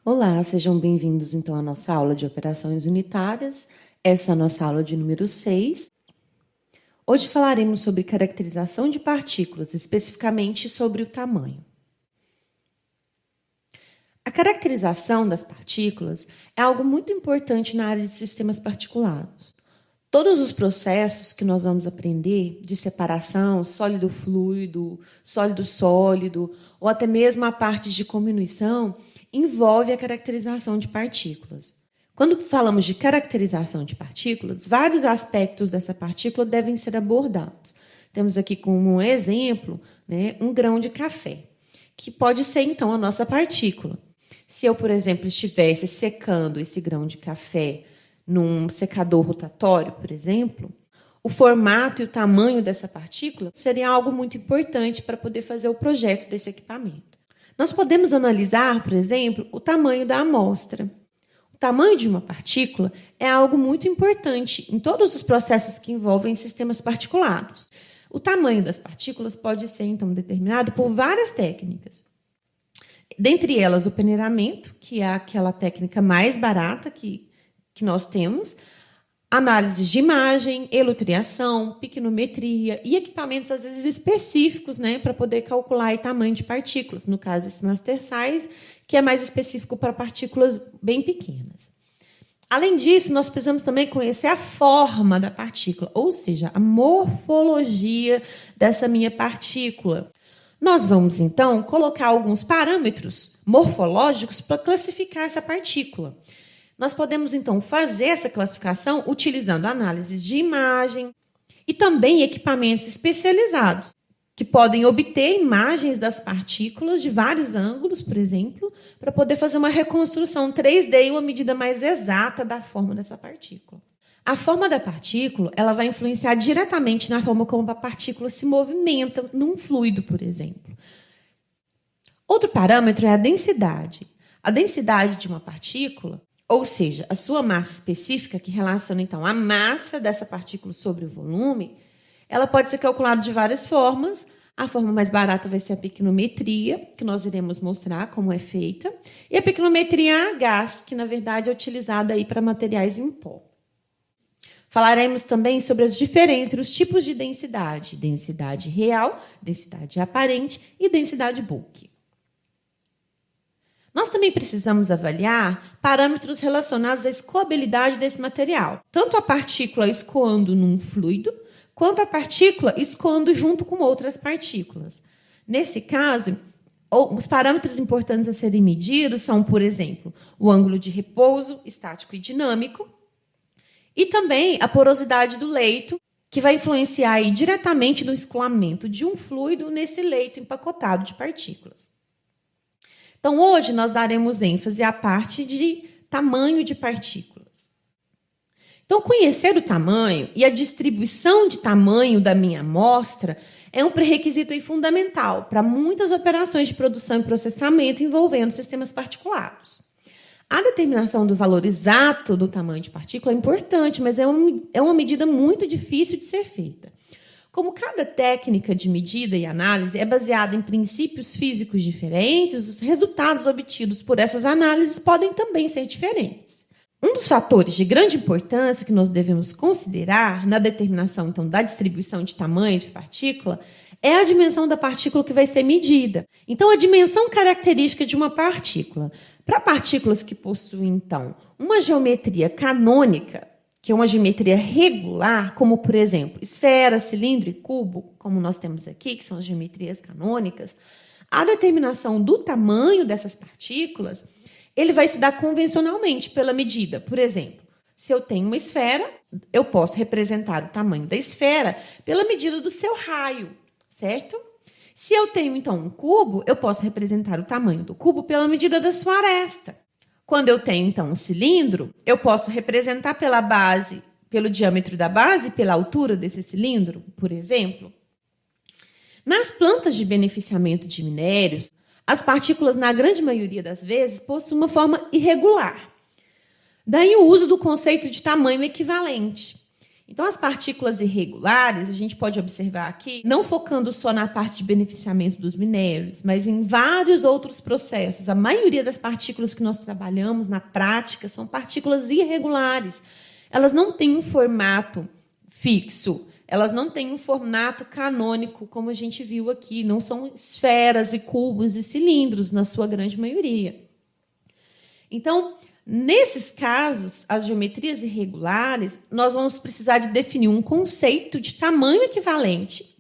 Olá, sejam bem-vindos então à nossa aula de operações unitárias. Essa é a nossa aula de número 6. Hoje falaremos sobre caracterização de partículas, especificamente sobre o tamanho. A caracterização das partículas é algo muito importante na área de sistemas particulados. Todos os processos que nós vamos aprender de separação, sólido-fluido, sólido-sólido, ou até mesmo a parte de combinação, envolve a caracterização de partículas. Quando falamos de caracterização de partículas, vários aspectos dessa partícula devem ser abordados. Temos aqui como um exemplo, um grão de café, que pode ser, então, a nossa partícula. Se eu, por exemplo, estivesse secando esse grão de café num secador rotatório, por exemplo, o formato e o tamanho dessa partícula seria algo muito importante para poder fazer o projeto desse equipamento. Nós podemos analisar, por exemplo, o tamanho da amostra. O tamanho de uma partícula é algo muito importante em todos os processos que envolvem sistemas particulados. O tamanho das partículas pode ser, então, determinado por várias técnicas. Dentre elas, o peneiramento, que é aquela técnica mais barata que nós temos, análises de imagem, elutriação, piquinometria e equipamentos, às vezes, específicos, para poder calcular o tamanho de partículas. No caso, esse master size, que é mais específico para partículas bem pequenas. Além disso, nós precisamos também conhecer a forma da partícula, ou seja, a morfologia dessa minha partícula. Nós vamos, então, colocar alguns parâmetros morfológicos para classificar essa partícula. Nós podemos, então, fazer essa classificação utilizando análises de imagem e também equipamentos especializados, que podem obter imagens das partículas de vários ângulos, por exemplo, para poder fazer uma reconstrução 3D e uma medida mais exata da forma dessa partícula. A forma da partícula ela vai influenciar diretamente na forma como a partícula se movimenta num fluido, por exemplo. Outro parâmetro é a densidade. A densidade de uma partícula, ou seja, a sua massa específica, que relaciona, então, a massa dessa partícula sobre o volume, ela pode ser calculada de várias formas. A forma mais barata vai ser a piquinometria, que nós iremos mostrar como é feita, e a piquinometria a gás, que, na verdade, é utilizada aí para materiais em pó. Falaremos também sobre as diferenças entre os tipos de densidade: densidade real, densidade aparente e densidade Boole. Nós também precisamos avaliar parâmetros relacionados à escoabilidade desse material, tanto a partícula escoando num fluido, quanto a partícula escoando junto com outras partículas. Nesse caso, os parâmetros importantes a serem medidos são, por exemplo, o ângulo de repouso, estático e dinâmico, e também a porosidade do leito, que vai influenciar aí diretamente no escoamento de um fluido nesse leito empacotado de partículas. Então, hoje, nós daremos ênfase à parte de tamanho de partículas. Então, conhecer o tamanho e a distribuição de tamanho da minha amostra é um pré-requisito fundamental para muitas operações de produção e processamento envolvendo sistemas particulados. A determinação do valor exato do tamanho de partícula é importante, mas é uma medida muito difícil de ser feita. Como cada técnica de medida e análise é baseada em princípios físicos diferentes, os resultados obtidos por essas análises podem também ser diferentes. Um dos fatores de grande importância que nós devemos considerar na determinação, então, da distribuição de tamanho de partícula é a dimensão da partícula que vai ser medida. Então, a dimensão característica de uma partícula. Para partículas que possuem, então, uma geometria canônica, que é uma geometria regular, como, por exemplo, esfera, cilindro e cubo, como nós temos aqui, que são as geometrias canônicas, a determinação do tamanho dessas partículas, ele vai se dar convencionalmente pela medida. Por exemplo, se eu tenho uma esfera, eu posso representar o tamanho da esfera pela medida do seu raio, certo? Se eu tenho, então, um cubo, eu posso representar o tamanho do cubo pela medida da sua aresta. Quando eu tenho, então, um cilindro, eu posso representar pela base, pelo diâmetro da base, pela altura desse cilindro, por exemplo. Nas plantas de beneficiamento de minérios, as partículas, na grande maioria das vezes, possuem uma forma irregular. Daí o uso do conceito de tamanho equivalente. Então, as partículas irregulares, a gente pode observar aqui, não focando só na parte de beneficiamento dos minérios, mas em vários outros processos. A maioria das partículas que nós trabalhamos na prática são partículas irregulares. Elas não têm um formato fixo, elas não têm um formato canônico, como a gente viu aqui. Não são esferas e cubos e cilindros, na sua grande maioria. Então, nesses casos, as geometrias irregulares, nós vamos precisar de definir um conceito de tamanho equivalente,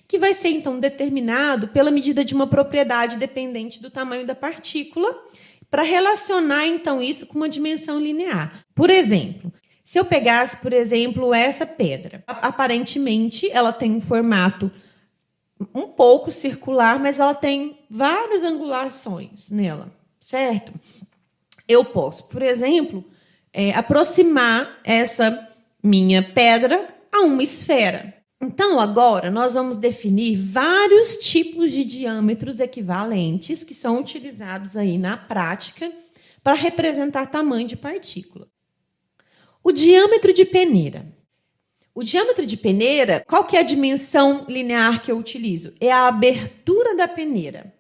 que vai ser, então, determinado pela medida de uma propriedade dependente do tamanho da partícula, para relacionar, então, isso com uma dimensão linear. Por exemplo, se eu pegasse, por exemplo, essa pedra, aparentemente, ela tem um formato um pouco circular, mas ela tem várias angulações nela, certo? Eu posso, por exemplo, aproximar essa minha pedra a uma esfera. Então, agora, nós vamos definir vários tipos de diâmetros equivalentes que são utilizados aí na prática para representar tamanho de partícula. O diâmetro de peneira. O diâmetro de peneira, qual que é a dimensão linear que eu utilizo? É a abertura da peneira.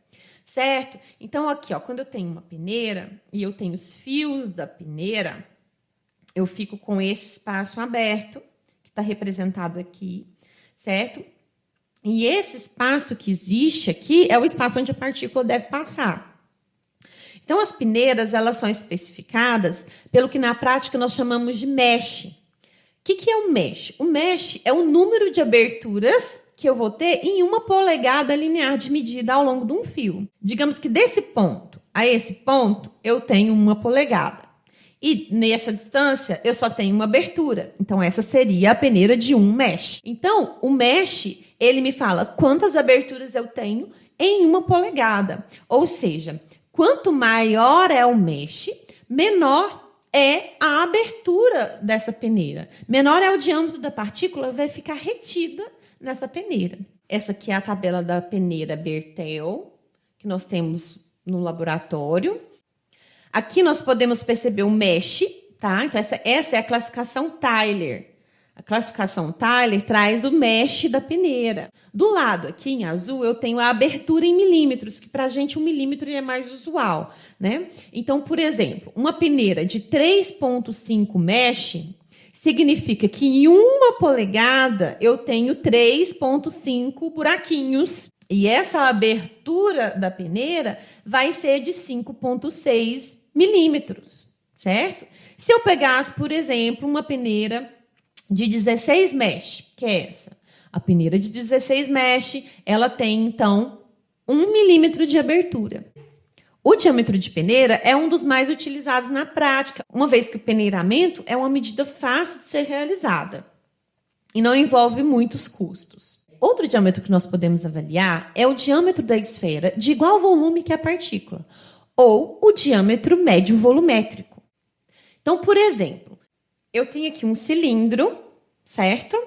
Certo? Então, aqui, ó, quando eu tenho uma peneira e eu tenho os fios da peneira, eu fico com esse espaço aberto, que está representado aqui, certo? E esse espaço que existe aqui é o espaço onde a partícula deve passar. Então, as peneiras, elas são especificadas pelo que na prática nós chamamos de mesh. O que é o mesh? O mesh é o número de aberturas que eu vou ter em 1 polegada linear de medida ao longo de um fio. Digamos que desse ponto a esse ponto eu tenho 1 polegada. E nessa distância eu só tenho uma abertura. Então essa seria a peneira de um mesh. Então o mesh, ele me fala quantas aberturas eu tenho em 1 polegada. Ou seja, quanto maior é o mesh, menor é a abertura dessa peneira. Menor é o diâmetro da partícula, vai ficar retida nessa peneira. Essa aqui é a tabela da peneira Bertel, que nós temos no laboratório. Aqui nós podemos perceber o mesh, tá? Então, essa é a classificação Tyler. A classificação Tyler traz o mesh da peneira. Do lado, aqui em azul, eu tenho a abertura em milímetros, que para a gente 1 milímetro é mais usual, né? Então, por exemplo, uma peneira de 3,5 mesh significa que em 1 polegada eu tenho 3,5 buraquinhos. E essa abertura da peneira vai ser de 5,6 milímetros, certo? Se eu pegasse, por exemplo, uma peneira de 16 mesh, que é essa. A peneira de 16 mesh, ela tem, então, 1 milímetro de abertura. O diâmetro de peneira é um dos mais utilizados na prática, uma vez que o peneiramento é uma medida fácil de ser realizada e não envolve muitos custos. Outro diâmetro que nós podemos avaliar é o diâmetro da esfera de igual volume que a partícula, ou o diâmetro médio volumétrico. Então, por exemplo, eu tenho aqui um cilindro, certo?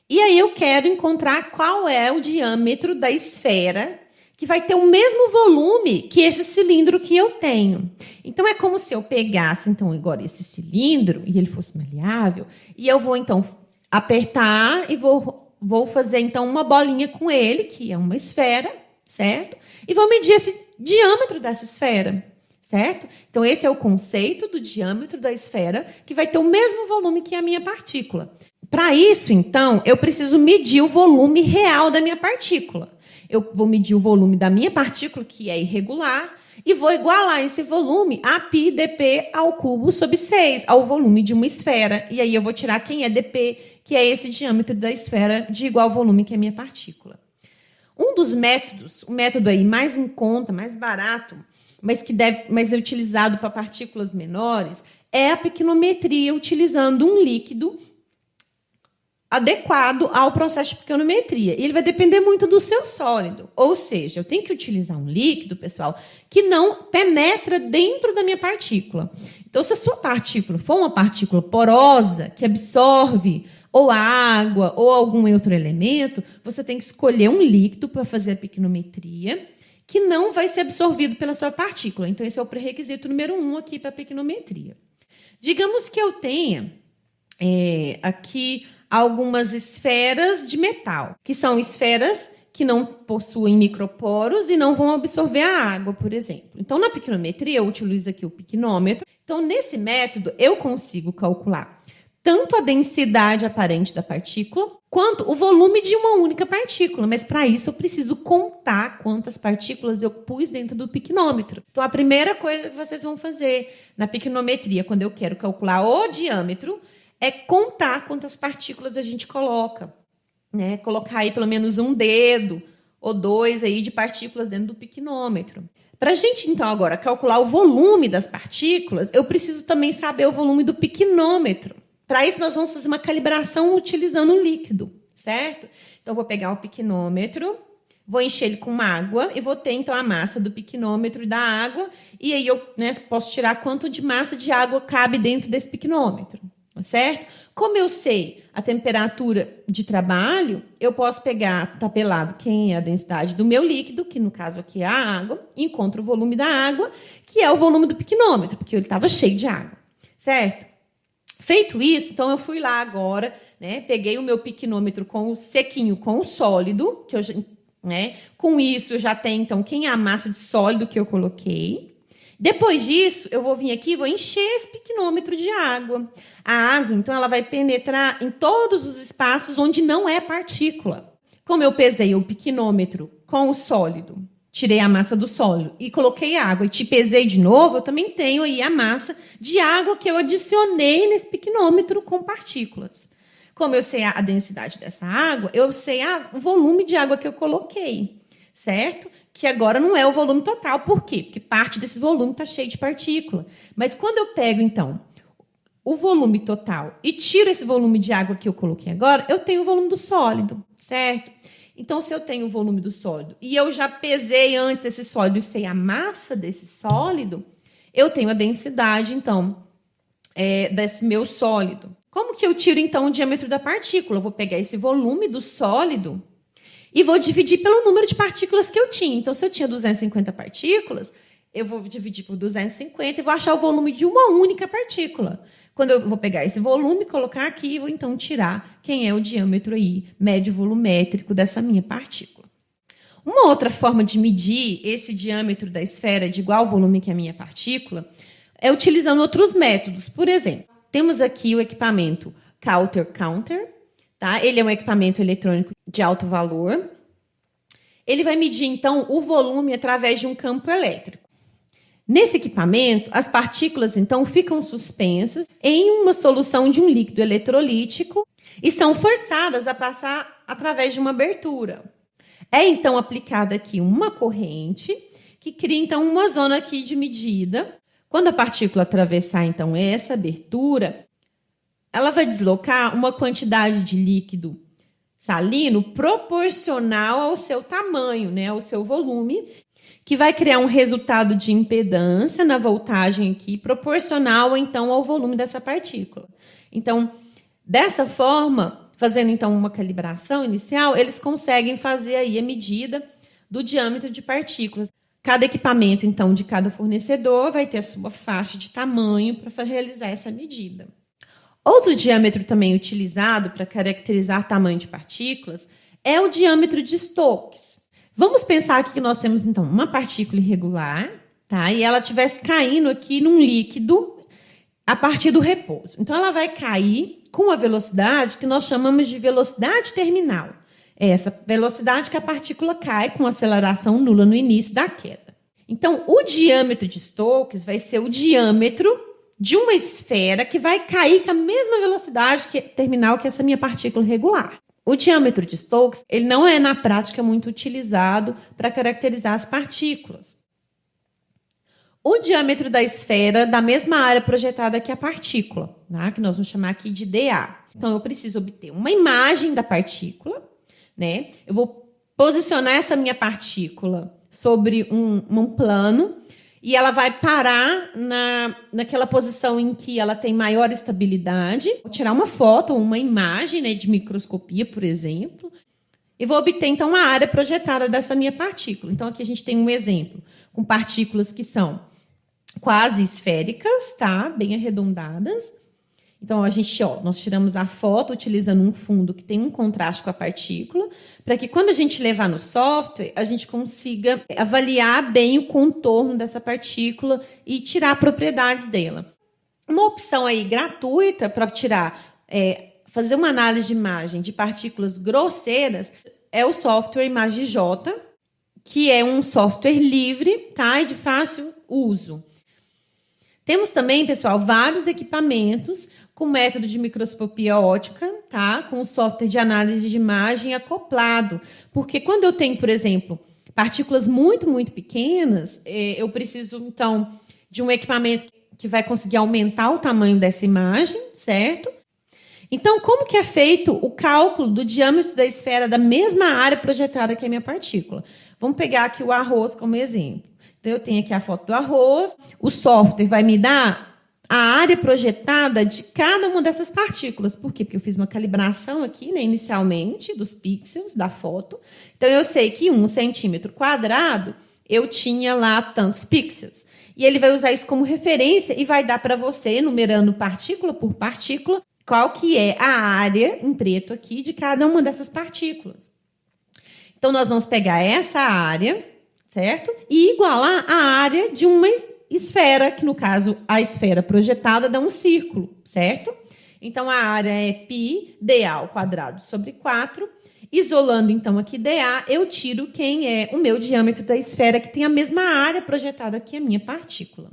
E aí eu quero encontrar qual é o diâmetro da esfera que vai ter o mesmo volume que esse cilindro que eu tenho. Então, é como se eu pegasse, então, agora esse cilindro e ele fosse maleável, e eu vou, então, apertar e vou fazer, então, uma bolinha com ele, que é uma esfera, certo? E vou medir esse diâmetro dessa esfera, certo? Então, esse é o conceito do diâmetro da esfera, que vai ter o mesmo volume que a minha partícula. Para isso, então, eu preciso medir o volume real da minha partícula. Eu vou medir o volume da minha partícula, que é irregular, e vou igualar esse volume a π dp ao cubo sobre 6, ao volume de uma esfera. E aí eu vou tirar quem é dp, que é esse diâmetro da esfera de igual volume que é a minha partícula. Um dos métodos, o método aí mais em conta, mais barato, mas é utilizado para partículas menores, é a pequenometria, utilizando um líquido adequado ao processo de pequenometria. E ele vai depender muito do seu sólido. Ou seja, eu tenho que utilizar um líquido, pessoal, que não penetra dentro da minha partícula. Então, se a sua partícula for uma partícula porosa, que absorve ou água ou algum outro elemento, você tem que escolher um líquido para fazer a pequenometria que não vai ser absorvido pela sua partícula. Então, esse é o pré-requisito número 1 aqui para a pequenometria. Digamos que eu tenha aqui algumas esferas de metal, que são esferas que não possuem microporos e não vão absorver a água, por exemplo. Então, na piquinometria, eu utilizo aqui o piquinômetro. Então, nesse método, eu consigo calcular tanto a densidade aparente da partícula, quanto o volume de uma única partícula. Mas, para isso, eu preciso contar quantas partículas eu pus dentro do piquinômetro. Então, a primeira coisa que vocês vão fazer na piquinometria, quando eu quero calcular o diâmetro, é contar quantas partículas a gente coloca. Né? Colocar aí pelo menos um dedo ou dois aí de partículas dentro do piquinômetro. Para a gente, então, agora calcular o volume das partículas, eu preciso também saber o volume do piquinômetro. Para isso, nós vamos fazer uma calibração utilizando um líquido, certo? Então, eu vou pegar o piquinômetro, vou encher ele com água e vou ter, então, a massa do piquinômetro e da água. E aí, eu posso tirar quanto de massa de água cabe dentro desse piquinômetro, certo? Como eu sei a temperatura de trabalho, eu posso pegar tabelado quem é a densidade do meu líquido, que no caso aqui é a água, encontro o volume da água, que é o volume do piquinômetro, porque ele estava cheio de água, certo? Feito isso, então eu fui lá agora, peguei o meu piquinômetro com o sequinho, com o sólido, que eu, com isso eu já tenho, então, quem é a massa de sólido que eu coloquei. Depois disso, eu vou vir aqui e vou encher esse piquinômetro de água. A água, então, ela vai penetrar em todos os espaços onde não é partícula. Como eu pesei o piquinômetro com o sólido, tirei a massa do sólido e coloquei água e te pesei de novo, eu também tenho aí a massa de água que eu adicionei nesse piquinômetro com partículas. Como eu sei a densidade dessa água, eu sei o volume de água que eu coloquei, certo? Que agora não é o volume total. Por quê? Porque parte desse volume está cheio de partícula. Mas quando eu pego, então, o volume total e tiro esse volume de água que eu coloquei agora, eu tenho o volume do sólido, certo? Então, se eu tenho o volume do sólido e eu já pesei antes esse sólido e sei a massa desse sólido, eu tenho a densidade, então, desse meu sólido. Como que eu tiro, então, o diâmetro da partícula? Eu vou pegar esse volume do sólido e vou dividir pelo número de partículas que eu tinha. Então, se eu tinha 250 partículas, eu vou dividir por 250 e vou achar o volume de uma única partícula. Quando eu vou pegar esse volume, colocar aqui e vou, então, tirar quem é o diâmetro aí, médio volumétrico dessa minha partícula. Uma outra forma de medir esse diâmetro da esfera de igual volume que a minha partícula é utilizando outros métodos. Por exemplo, temos aqui o equipamento Coulter Counter. Tá? Ele é um equipamento eletrônico de alto valor. Ele vai medir, então, o volume através de um campo elétrico. Nesse equipamento, as partículas, então, ficam suspensas em uma solução de um líquido eletrolítico e são forçadas a passar através de uma abertura. É, então, aplicada aqui uma corrente que cria, então, uma zona aqui de medida. Quando a partícula atravessar, então, essa abertura, ela vai deslocar uma quantidade de líquido salino proporcional ao seu tamanho, ao seu volume, que vai criar um resultado de impedância na voltagem aqui, proporcional, então, ao volume dessa partícula. Então, dessa forma, fazendo, então, uma calibração inicial, eles conseguem fazer aí a medida do diâmetro de partículas. Cada equipamento, então, de cada fornecedor vai ter a sua faixa de tamanho para realizar essa medida. Outro diâmetro também utilizado para caracterizar tamanho de partículas é o diâmetro de Stokes. Vamos pensar aqui que nós temos, então, uma partícula irregular, tá? E ela estivesse caindo aqui num líquido a partir do repouso. Então, ela vai cair com a velocidade que nós chamamos de velocidade terminal. É essa velocidade que a partícula cai com aceleração nula no início da queda. Então, o diâmetro de Stokes vai ser o diâmetro de uma esfera que vai cair com a mesma velocidade terminal que essa minha partícula regular. O diâmetro de Stokes, ele não é, na prática, muito utilizado para caracterizar as partículas. O diâmetro da esfera da mesma área projetada que a partícula, né, que nós vamos chamar aqui de dA. Então, eu preciso obter uma imagem da partícula, Eu vou posicionar essa minha partícula sobre um plano e ela vai parar naquela posição em que ela tem maior estabilidade. Vou tirar uma foto, uma imagem de microscopia, por exemplo, e vou obter, então, a área projetada dessa minha partícula. Então, aqui a gente tem um exemplo com partículas que são quase esféricas, tá? Bem arredondadas. Então, nós tiramos a foto utilizando um fundo que tem um contraste com a partícula, para que quando a gente levar no software, a gente consiga avaliar bem o contorno dessa partícula e tirar propriedades dela. Uma opção aí gratuita para fazer uma análise de imagem de partículas grosseiras é o software ImageJ, que é um software livre, tá? E de fácil uso. Temos também, pessoal, vários equipamentos com método de microscopia óptica, tá? Com software de análise de imagem acoplado. Porque quando eu tenho, por exemplo, partículas muito, muito pequenas, eu preciso, então, de um equipamento que vai conseguir aumentar o tamanho dessa imagem, certo? Então, como que é feito o cálculo do diâmetro da esfera da mesma área projetada que é a minha partícula? Vamos pegar aqui o arroz como exemplo. Então, eu tenho aqui a foto do arroz, o software vai me dar a área projetada de cada uma dessas partículas. Por quê? Porque eu fiz uma calibração aqui, né, inicialmente, dos pixels da foto. Então, eu sei que 1 centímetro quadrado, eu tinha lá tantos pixels. E ele vai usar isso como referência e vai dar para você, numerando partícula por partícula, qual que é a área, em preto aqui, de cada uma dessas partículas. Então, nós vamos pegar essa área, certo? E igualar a área de uma esfera, que no caso, a esfera projetada dá um círculo, certo? Então, a área é π dA ao quadrado sobre 4. Isolando, então, aqui dA, eu tiro quem é o meu diâmetro da esfera, que tem a mesma área projetada que a minha partícula.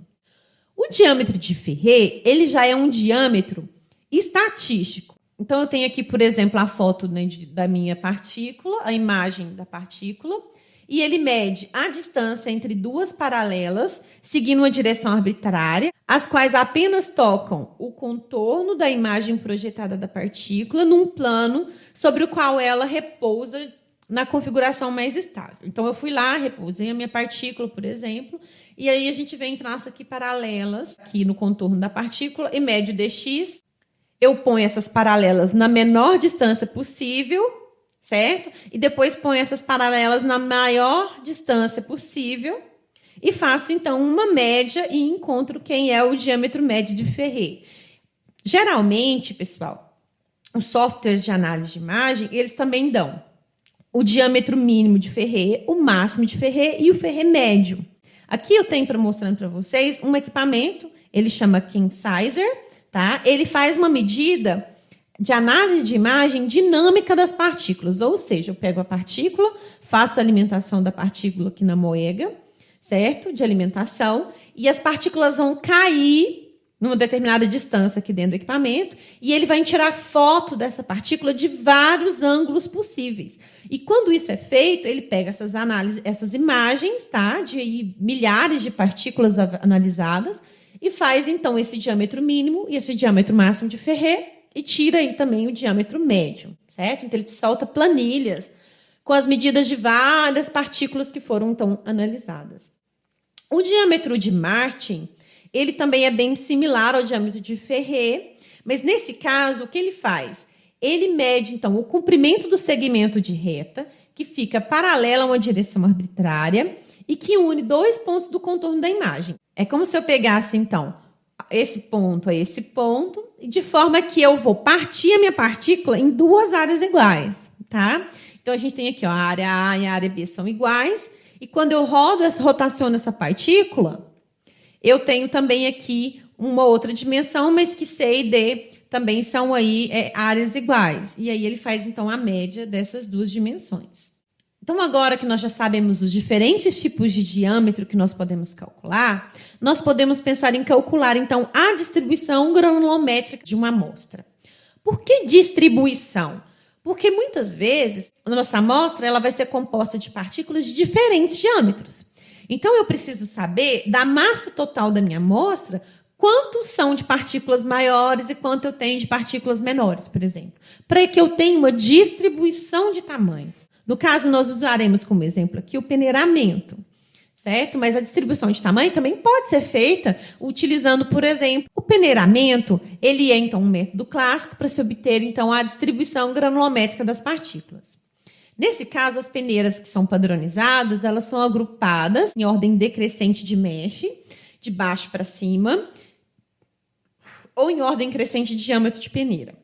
O diâmetro de Ferré, ele já é um diâmetro estatístico. Então, eu tenho aqui, por exemplo, a foto, né, da minha partícula, a imagem da partícula, e ele mede a distância entre duas paralelas, seguindo uma direção arbitrária, as quais apenas tocam o contorno da imagem projetada da partícula num plano sobre o qual ela repousa na configuração mais estável. Então, eu fui lá, repousei a minha partícula, por exemplo, e aí a gente vem traça aqui paralelas aqui no contorno da partícula e mede o dx. Eu ponho essas paralelas na menor distância possível, certo? E depois ponho essas paralelas na maior distância possível e faço, então, uma média e encontro quem é o diâmetro médio de Ferré. Geralmente, pessoal, os softwares de análise de imagem, eles também dão o diâmetro mínimo de Ferré, o máximo de Ferré e o Ferré médio. Aqui eu tenho para mostrar para vocês um equipamento, ele chama Kinsizer, tá? Ele faz uma medida de análise de imagem dinâmica das partículas, ou seja, eu pego a partícula, faço a alimentação da partícula aqui na moega, certo? De alimentação, e as partículas vão cair numa determinada distância aqui dentro do equipamento, e ele vai tirar foto dessa partícula de vários ângulos possíveis. E quando isso é feito, ele pega essas imagens, tá? De milhares de partículas analisadas, e faz, então, esse diâmetro mínimo e esse diâmetro máximo de Ferré, e tira aí também o diâmetro médio, certo? Então, ele te solta planilhas com as medidas de várias partículas que foram, então, analisadas. O diâmetro de Martin, ele também é bem similar ao diâmetro de Ferré, mas nesse caso, o que ele faz? Ele mede, então, o comprimento do segmento de reta, que fica paralela a uma direção arbitrária e que une dois pontos do contorno da imagem. É como se eu pegasse, então, esse ponto a esse ponto, de forma que eu vou partir a minha partícula em duas áreas iguais, tá? Então, a gente tem aqui, ó, a área A e a área B são iguais, e quando eu rotaciono essa partícula, eu tenho também aqui uma outra dimensão, mas que C e D também são aí áreas iguais. E aí ele faz, então, a média dessas duas dimensões. Então, agora que nós já sabemos os diferentes tipos de diâmetro que nós podemos calcular, nós podemos pensar em calcular, então, a distribuição granulométrica de uma amostra. Por que distribuição? Porque, muitas vezes, a nossa amostra ela vai ser composta de partículas de diferentes diâmetros. Então, eu preciso saber, da massa total da minha amostra, quantos são de partículas maiores e quanto eu tenho de partículas menores, por exemplo. Para que eu tenha uma distribuição de tamanho. No caso, nós usaremos como exemplo aqui o peneiramento, certo? Mas a distribuição de tamanho também pode ser feita utilizando, por exemplo, o peneiramento. Ele é, então, um método clássico para se obter, então, a distribuição granulométrica das partículas. Nesse caso, as peneiras que são padronizadas, elas são agrupadas em ordem decrescente de Mesh, de baixo para cima, ou em ordem crescente de diâmetro de peneira.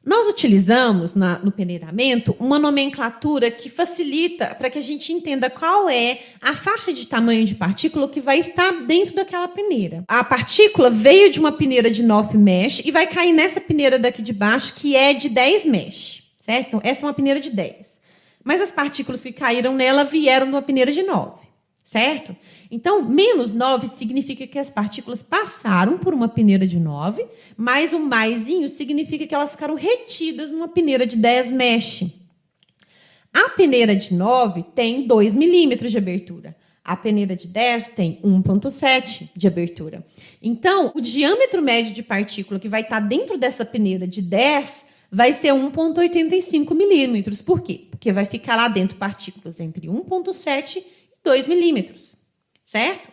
Nós utilizamos no peneiramento uma nomenclatura que facilita para que a gente entenda qual é a faixa de tamanho de partícula que vai estar dentro daquela peneira. A partícula veio de uma peneira de 9 mesh e vai cair nessa peneira daqui de baixo, que é de 10 mesh, certo? Então, essa é uma peneira de 10. Mas as partículas que caíram nela vieram de uma peneira de 9, certo? Então, menos 9 significa que as partículas passaram por uma peneira de 9, mas o maisinho significa que elas ficaram retidas numa peneira de 10 mesh. A peneira de 9 tem 2 milímetros de abertura. A peneira de 10 tem 1,7 de abertura. Então, o diâmetro médio de partícula que vai estar dentro dessa peneira de 10 vai ser 1,85 milímetros. Por quê? Porque vai ficar lá dentro partículas entre 1,7 e 2 milímetros. Certo?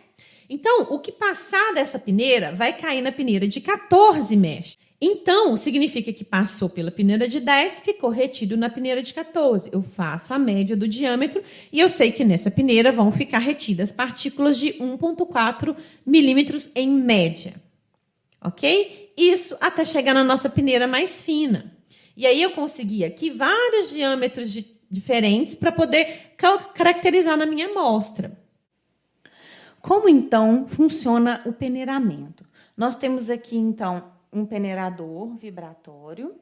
Então, o que passar dessa peneira vai cair na peneira de 14 mesh. Então, significa que passou pela peneira de 10, ficou retido na peneira de 14. Eu faço a média do diâmetro e eu sei que nessa peneira vão ficar retidas partículas de 1,4 milímetros em média. Ok? Isso até chegar na nossa peneira mais fina. E aí eu consegui aqui vários diâmetros diferentes para poder caracterizar na minha amostra. Como, então, funciona o peneiramento? Nós temos aqui, então, um peneirador vibratório,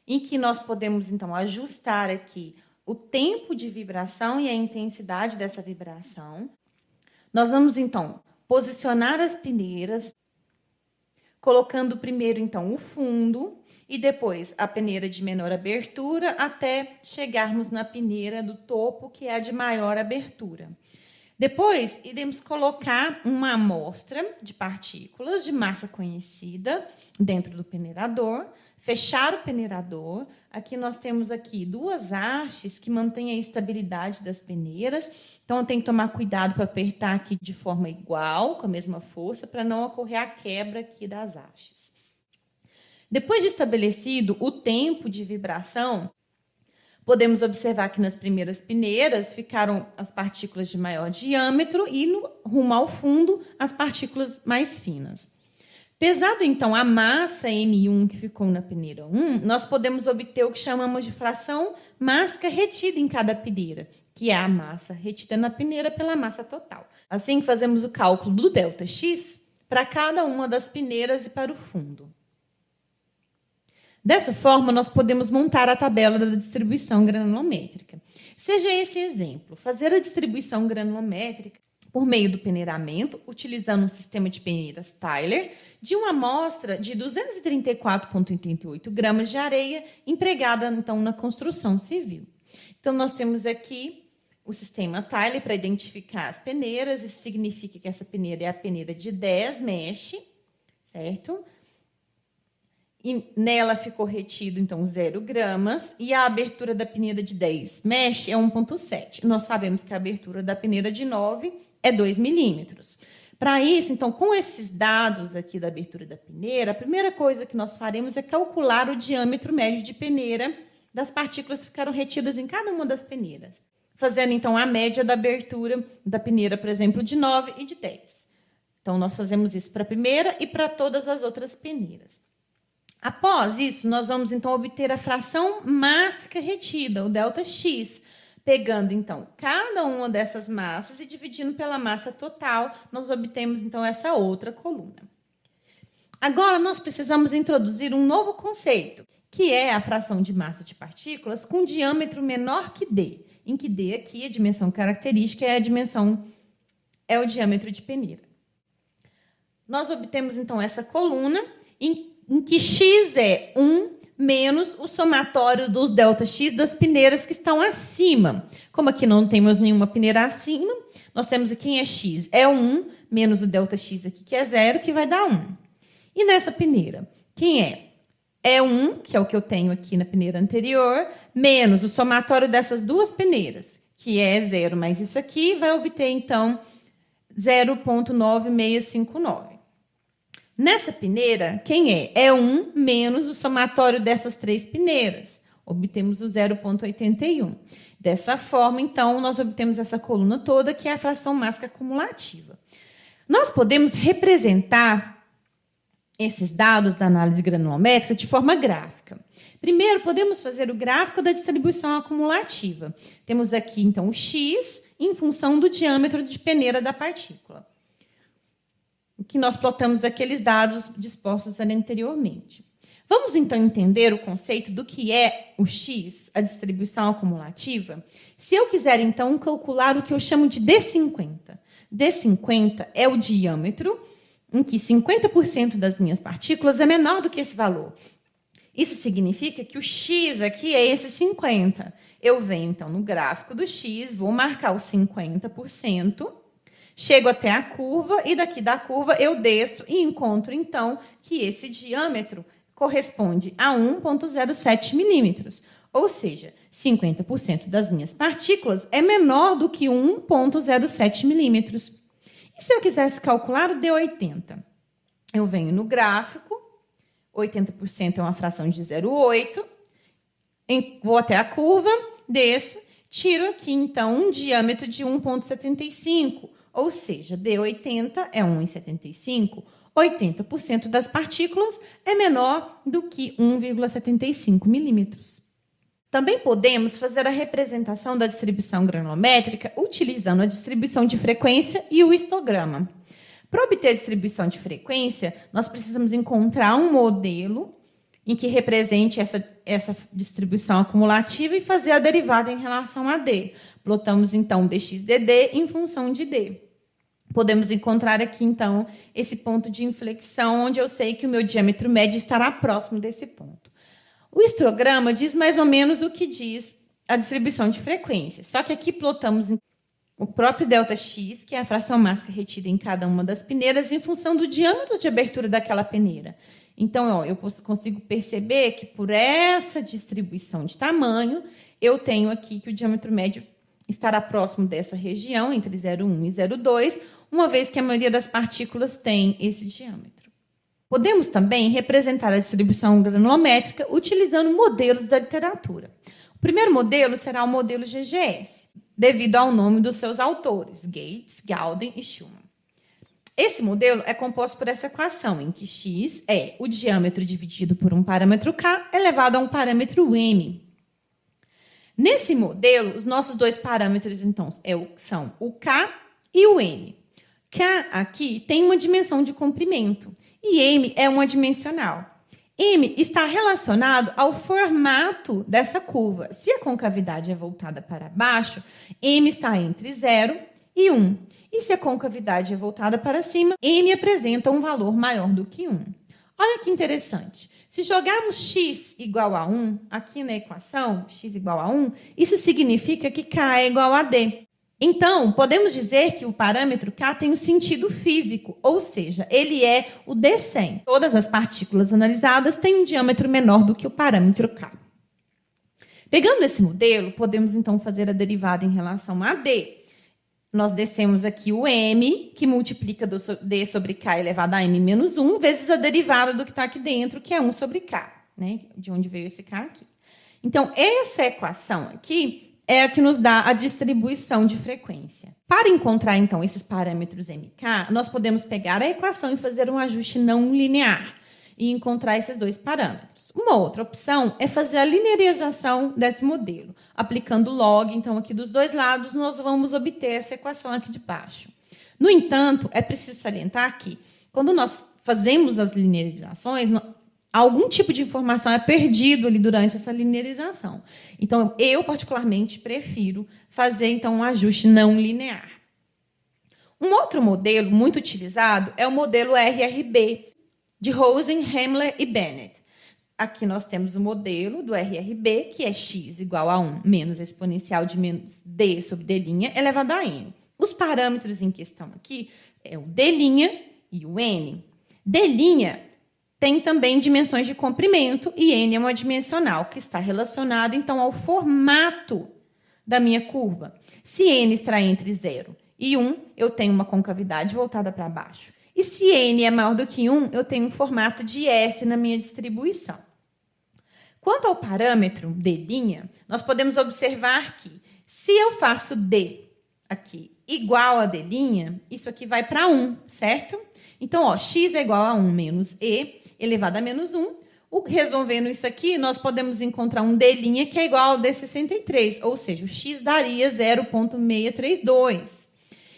em que nós podemos, então, ajustar aqui o tempo de vibração e a intensidade dessa vibração. Nós vamos, então, posicionar as peneiras, colocando primeiro, então, o fundo e depois a peneira de menor abertura até chegarmos na peneira do topo, que é a de maior abertura. Depois, iremos colocar uma amostra de partículas de massa conhecida dentro do peneirador, fechar o peneirador. Aqui nós temos aqui 2 hastes que mantêm a estabilidade das peneiras. Então, eu tenho que tomar cuidado para apertar aqui de forma igual, com a mesma força, para não ocorrer a quebra aqui das hastes. Depois de estabelecido o tempo de vibração, podemos observar que nas primeiras peneiras ficaram as partículas de maior diâmetro e, rumo ao fundo, as partículas mais finas. Pesado, então, a massa M1 que ficou na peneira 1, nós podemos obter o que chamamos de fração mássica retida em cada peneira, que é a massa retida na peneira pela massa total. Assim, fazemos o cálculo do ΔX para cada uma das peneiras e para o fundo. Dessa forma, nós podemos montar a tabela da distribuição granulométrica. Seja esse exemplo, fazer a distribuição granulométrica por meio do peneiramento, utilizando um sistema de peneiras Tyler, de uma amostra de 234,88 gramas de areia empregada, então, na construção civil. Então, nós temos aqui o sistema Tyler para identificar as peneiras. Isso significa que essa peneira é a peneira de 10 mesh, certo? E nela ficou retido, então, 0 gramas. E a abertura da peneira de 10 mesh é 1,7. Nós sabemos que a abertura da peneira de 9 é 2 milímetros. Para isso, então, com esses dados aqui da abertura da peneira, a primeira coisa que nós faremos é calcular o diâmetro médio de peneira das partículas que ficaram retidas em cada uma das peneiras. Fazendo, então, a média da abertura da peneira, por exemplo, de 9 e de 10. Então, nós fazemos isso para a primeira e para todas as outras peneiras. Após isso, nós vamos, então, obter a fração mássica retida, o ΔX. Pegando, então, cada uma dessas massas e dividindo pela massa total, nós obtemos, então, essa outra coluna. Agora, nós precisamos introduzir um novo conceito, que é a fração de massa de partículas com diâmetro menor que D, em que D aqui, a dimensão característica, é o diâmetro de peneira. Nós obtemos, então, essa coluna em que X é 1 menos o somatório dos ΔX das peneiras que estão acima. Como aqui não temos nenhuma peneira acima, nós temos aqui quem é X. É 1 menos o ΔX aqui, que é 0, que vai dar 1. E nessa peneira, quem é? É 1, que é o que eu tenho aqui na peneira anterior, menos o somatório dessas duas peneiras, que é 0 mais isso aqui, vai obter, então, 0,9659. Nessa peneira, quem é? É 1 menos o somatório dessas 3 peneiras. Obtemos o 0,81. Dessa forma, então, nós obtemos essa coluna toda, que é a fração mássica acumulativa. Nós podemos representar esses dados da análise granulométrica de forma gráfica. Primeiro, podemos fazer o gráfico da distribuição acumulativa. Temos aqui, então, o x em função do diâmetro de peneira da partícula, que nós plotamos aqueles dados dispostos anteriormente. Vamos, então, entender o conceito do que é o x, a distribuição acumulativa? Se eu quiser, então, calcular o que eu chamo de D50. D50 é o diâmetro em que 50% das minhas partículas é menor do que esse valor. Isso significa que o x aqui é esse 50. Eu venho, então, no gráfico do x, vou marcar o 50%, chego até a curva e daqui da curva eu desço e encontro, então, que esse diâmetro corresponde a 1,07 milímetros. Ou seja, 50% das minhas partículas é menor do que 1,07 milímetros. E se eu quisesse calcular o D80? Eu venho no gráfico, 80% é uma fração de 0,8, vou até a curva, desço, tiro aqui, então, um diâmetro de 1,75, ou seja, D80 é 1,75, 80% das partículas é menor do que 1,75 milímetros. Também podemos fazer a representação da distribuição granulométrica utilizando a distribuição de frequência e o histograma. Para obter a distribuição de frequência, nós precisamos encontrar um modelo em que represente essa distribuição acumulativa e fazer a derivada em relação a D. Plotamos, então, dxdd em função de D. Podemos encontrar aqui, então, esse ponto de inflexão, onde eu sei que o meu diâmetro médio estará próximo desse ponto. O histograma diz mais ou menos o que diz a distribuição de frequência, só que aqui plotamos o próprio ΔX, que é a fração mássica retida em cada uma das peneiras, em função do diâmetro de abertura daquela peneira. Então, eu consigo perceber que por essa distribuição de tamanho, eu tenho aqui que o diâmetro médio estará próximo dessa região, entre 0,1 e 0,2, uma vez que a maioria das partículas tem esse diâmetro. Podemos também representar a distribuição granulométrica utilizando modelos da literatura. O primeiro modelo será o modelo GGS, devido ao nome dos seus autores, Gates, Gauden e Schumann. Esse modelo é composto por essa equação, em que x é o diâmetro dividido por um parâmetro k elevado a um parâmetro m. Nesse modelo, os nossos dois parâmetros, então, são o k e o m. K aqui tem uma dimensão de comprimento e m é uma dimensional. M está relacionado ao formato dessa curva. Se a concavidade é voltada para baixo, M está entre 0 e 1. E se a concavidade é voltada para cima, M apresenta um valor maior do que 1. Olha que interessante. Se jogarmos x igual a 1 aqui na equação, x igual a 1, isso significa que k é igual a d. Então, podemos dizer que o parâmetro k tem um sentido físico, ou seja, ele é o D100. Todas as partículas analisadas têm um diâmetro menor do que o parâmetro k. Pegando esse modelo, podemos então fazer a derivada em relação a d. Nós descemos aqui o m, que multiplica d sobre k elevado a m menos 1, vezes a derivada do que está aqui dentro, que é 1 sobre k, né? De onde veio esse k aqui. Então, essa equação aqui é a que nos dá a distribuição de frequência. Para encontrar, então, esses parâmetros mk, nós podemos pegar a equação e fazer um ajuste não linear e encontrar esses dois parâmetros. Uma outra opção é fazer a linearização desse modelo. Aplicando log, então, aqui dos dois lados, nós vamos obter essa equação aqui de baixo. No entanto, é preciso salientar que, quando nós fazemos as linearizações, algum tipo de informação é perdido ali durante essa linearização. Então, eu particularmente prefiro fazer então um ajuste não linear. Um outro modelo muito utilizado é o modelo RRB, de Rosen, Hemler e Bennett. Aqui nós temos o modelo do RRB, que é x igual a 1 menos a exponencial de menos d sobre d' elevado a n. Os parâmetros em questão aqui é o d' e o n. D' tem também dimensões de comprimento e n é uma dimensional, que está relacionado, então, ao formato da minha curva. Se n está entre 0 e 1, eu tenho uma concavidade voltada para baixo. E se n é maior do que 1, eu tenho um formato de S na minha distribuição. Quanto ao parâmetro d', nós podemos observar que, se eu faço d aqui igual a d', isso aqui vai para 1, certo? Então, ó, x é igual a 1 menos e elevado a menos 1. Resolvendo isso aqui, nós podemos encontrar um d' que é igual ao d63, ou seja, o x daria 0,632.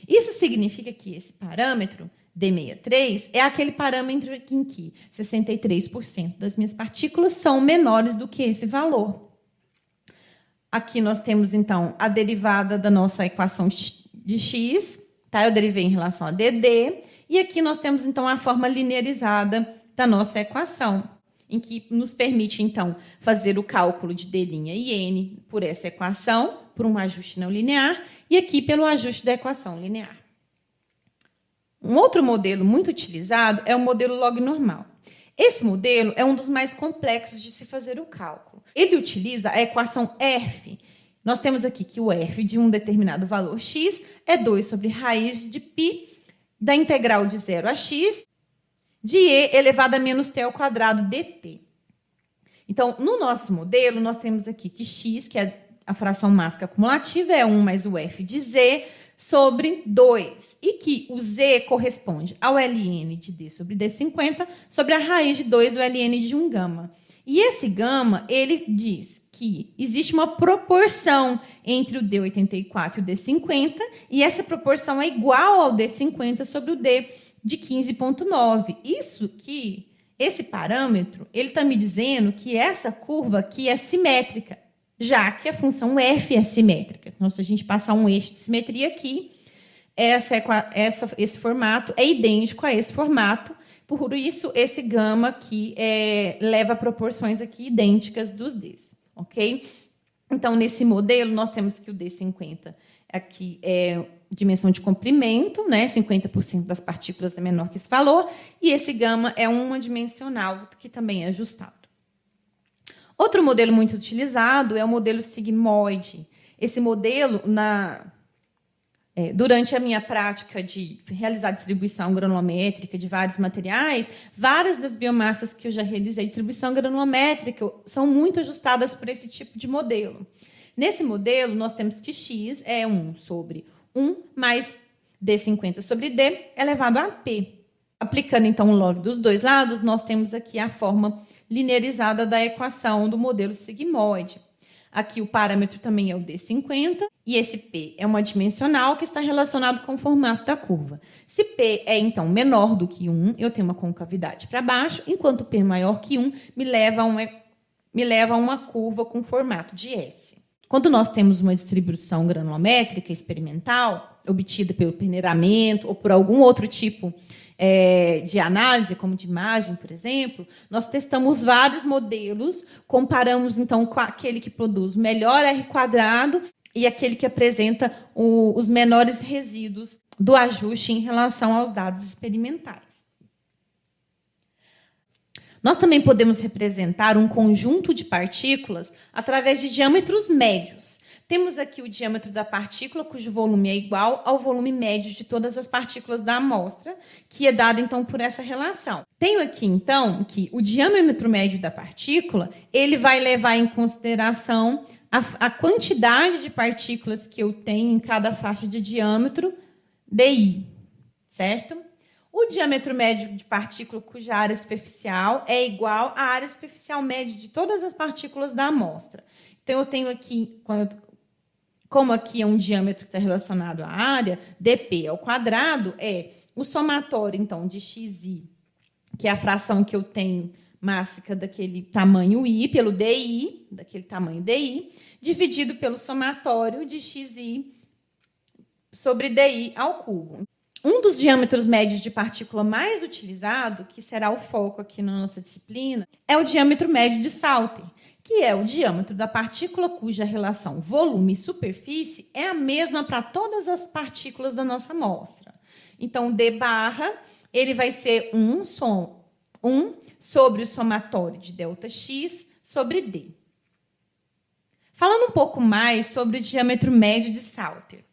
Isso significa que esse parâmetro, D63, é aquele parâmetro em que 63% das minhas partículas são menores do que esse valor. Aqui nós temos, então, a derivada da nossa equação de x, tá? Eu derivei em relação a dd. E aqui nós temos, então, a forma linearizada da nossa equação, em que nos permite, então, fazer o cálculo de d' e n por essa equação, por um ajuste não linear, e aqui pelo ajuste da equação linear. Um outro modelo muito utilizado é o modelo log normal. Esse modelo é um dos mais complexos de se fazer o cálculo. Ele utiliza a equação f. Nós temos aqui que o f de um determinado valor x é 2 sobre raiz de π da integral de 0 a x de e elevado a menos t ao quadrado dt. Então, no nosso modelo, nós temos aqui que x, que é a fração mássica acumulativa, é 1 mais o f de z sobre 2. E que o z corresponde ao ln de d sobre d50 sobre a raiz de 2 do ln de 1 gama. E esse gama, ele diz que existe uma proporção entre o d84 e o d50, e essa proporção é igual ao d50 sobre o d de 15,9. Isso que, esse parâmetro, ele está me dizendo que essa curva aqui é simétrica, já que a função f é simétrica. Então, se a gente passar um eixo de simetria aqui, esse formato é idêntico a esse formato. Por isso, esse gama aqui leva a proporções aqui idênticas dos Ds, ok? Então, nesse modelo, nós temos que o D50 aqui é dimensão de comprimento, né? 50% das partículas é menor que esse valor, e esse gama é uma dimensional, que também é ajustado. Outro modelo muito utilizado é o modelo sigmoide. Esse modelo, durante a minha prática de realizar distribuição granulométrica de vários materiais, várias das biomassas que eu já realizei distribuição granulométrica são muito ajustadas por esse tipo de modelo. Nesse modelo, nós temos que x é 1 sobre 1 mais d50 sobre d elevado a p. Aplicando, então, o log dos dois lados, nós temos aqui a forma linearizada da equação do modelo sigmoide. Aqui o parâmetro também é o D50, e esse P é uma dimensional que está relacionado com o formato da curva. Se P é, então, menor do que 1, eu tenho uma concavidade para baixo, enquanto P maior que 1 me leva a uma curva com formato de S. Quando nós temos uma distribuição granulométrica experimental, obtida pelo peneiramento ou por algum outro tipo de análise, como de imagem, por exemplo, nós testamos vários modelos, comparamos, então, com aquele que produz o melhor R² e aquele que apresenta os menores resíduos do ajuste em relação aos dados experimentais. Nós também podemos representar um conjunto de partículas através de diâmetros médios. Temos aqui o diâmetro da partícula, cujo volume é igual ao volume médio de todas as partículas da amostra, que é dado, então, por essa relação. Tenho aqui, então, que o diâmetro médio da partícula, ele vai levar em consideração a quantidade de partículas que eu tenho em cada faixa de diâmetro DI, certo? O diâmetro médio de partícula cuja área superficial é igual à área superficial média de todas as partículas da amostra. Então, eu tenho aqui, como aqui é um diâmetro que está relacionado à área, dp ao quadrado é o somatório, então, de xi, que é a fração que eu tenho mássica daquele tamanho i, pelo di, daquele tamanho di, dividido pelo somatório de xi sobre di ao cubo. Um dos diâmetros médios de partícula mais utilizado, que será o foco aqui na nossa disciplina, é o diâmetro médio de Salter, que é o diâmetro da partícula cuja relação volume e superfície é a mesma para todas as partículas da nossa amostra. Então, d barra, ele vai ser 1 sobre o somatório de ΔX sobre d. Falando um pouco mais sobre o diâmetro médio de Salter.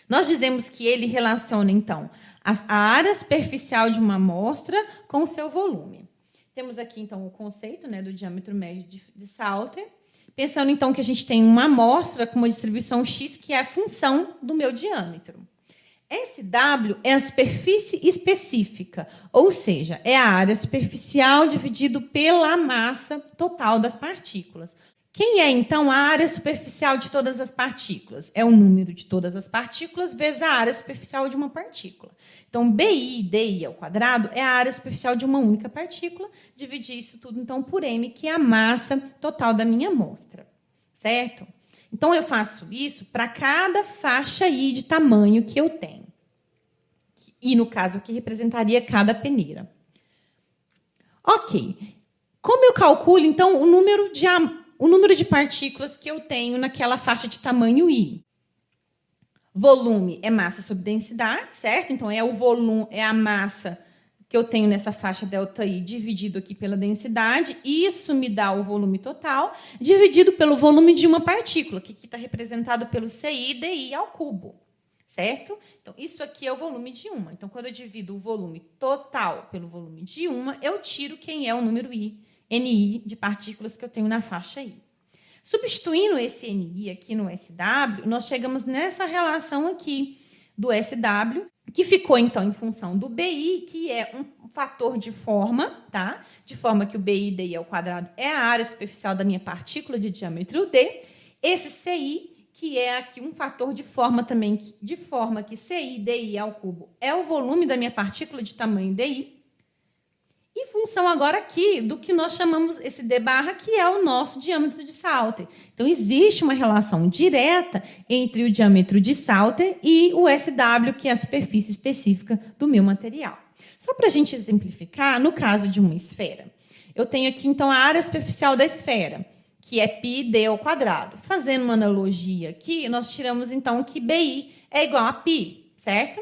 Nós dizemos que ele relaciona, então, a área superficial de uma amostra com o seu volume. Temos aqui, então, o conceito, né, do diâmetro médio de Salter. Pensando, então, que a gente tem uma amostra com uma distribuição x, que é a função do meu diâmetro. SW é a superfície específica, ou seja, é a área superficial dividido pela massa total das partículas. Quem é, então, a área superficial de todas as partículas? É o número de todas as partículas vezes a área superficial de uma partícula. Então, BI, DI ao quadrado é a área superficial de uma única partícula. Dividir isso tudo, então, por M, que é a massa total da minha amostra. Certo? Então, eu faço isso para cada faixa I de tamanho que eu tenho. E, no caso aqui, representaria cada peneira. Ok. Como eu calculo, então, o número de partículas que eu tenho naquela faixa de tamanho I? Volume é massa sobre densidade, certo? Então, é o volume, é a massa que eu tenho nessa faixa ΔI dividido aqui pela densidade. Isso me dá o volume total, dividido pelo volume de uma partícula, que aqui está representado pelo CI DI ao cubo. Certo? Então, isso aqui é o volume de uma. Então, quando eu divido o volume total pelo volume de uma, eu tiro quem é o número I, NI, de partículas que eu tenho na faixa I. Substituindo esse NI aqui no SW, nós chegamos nessa relação aqui do SW, que ficou, então, em função do BI, que é um fator de forma, tá? De forma que o BI DI ao quadrado é a área superficial da minha partícula de diâmetro D. Esse CI, que é aqui um fator de forma também, de forma que CI DI ao cubo é o volume da minha partícula de tamanho DI. Em função agora aqui do que nós chamamos esse D barra, que é o nosso diâmetro de Salter. Então, existe uma relação direta entre o diâmetro de Salter e o SW, que é a superfície específica do meu material. Só para a gente exemplificar, no caso de uma esfera, eu tenho aqui, então, a área superficial da esfera, que é πd ao quadrado. Fazendo uma analogia aqui, nós tiramos, então, que BI é igual a π, certo?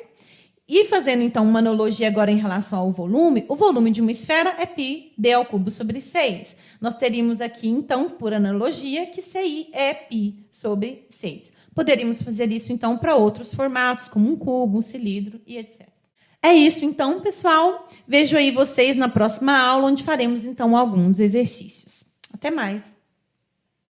E fazendo, então, uma analogia agora em relação ao volume, o volume de uma esfera é πd ao cubo sobre 6. Nós teríamos aqui, então, por analogia, que CI é π sobre 6. Poderíamos fazer isso, então, para outros formatos, como um cubo, um cilindro e etc. É isso, então, pessoal. Vejo aí vocês na próxima aula, onde faremos, então, alguns exercícios. Até mais!